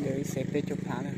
Để xếp tới chục tháng rồi.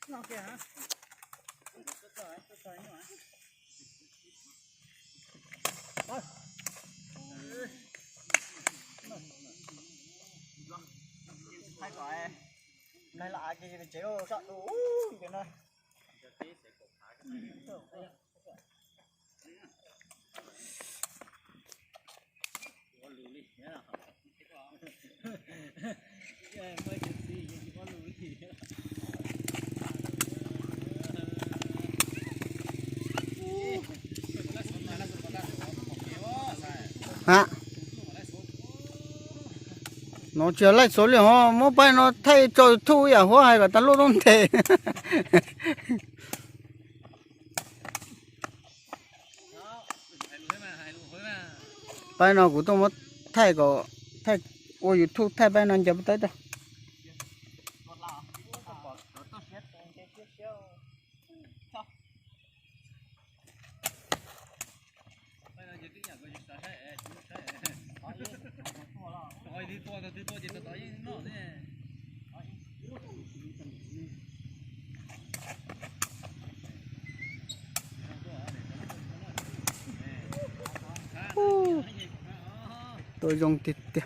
Nào kìa hả? Hay quá em. Này là cái chế độ sợ đủ cái này. Hả? nó chưa lại số liệu họ mỗi bài nó thay cho thu à hoa hay là ta luôn không thể bài nó của tôi mất thay có thay ôi YouTube thay bài nó chậm tới đâu tôi dùng thịt tiệt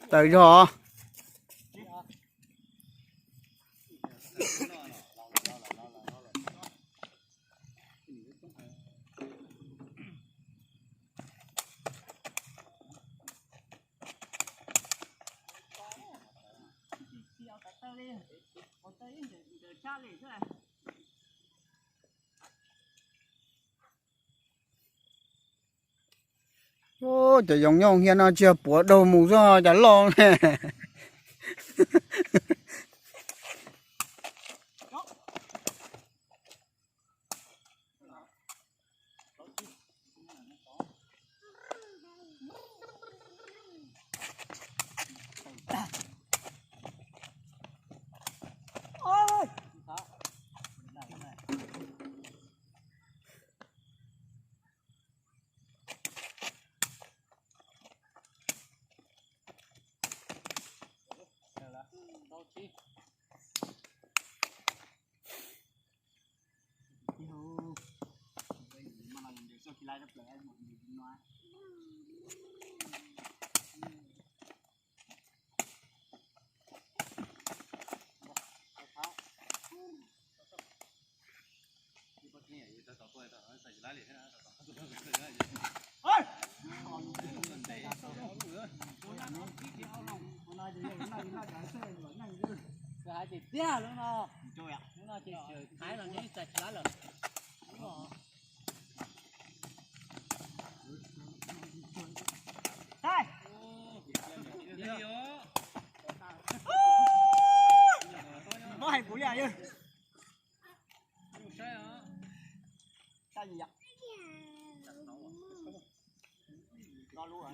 tới rồi ô trời giống nhau hiện nó chưa bủa đầu mù do chả lo nè chỉ tia luôn nó chơi à nó chỉ thái là những sạch lá rồi đây nó hay cúi à chứ sai gì vậy lo luôn rồi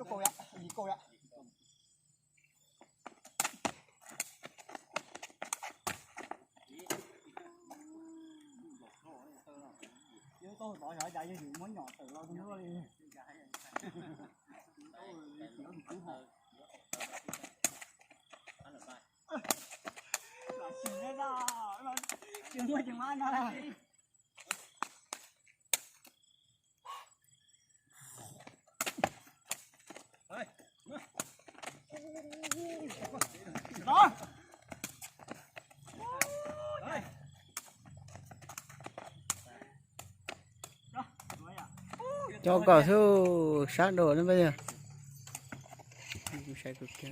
cô ạ, gì cô ạ? Chứ tôi bỏ nhỏ chạy cho món nhỏ từ lâu nữa đi. Là xin đấy đó, chừng qua chừng ăn đó. Đó. cho cỏ thư sát đồ lên bây giờ sẽ cực kéo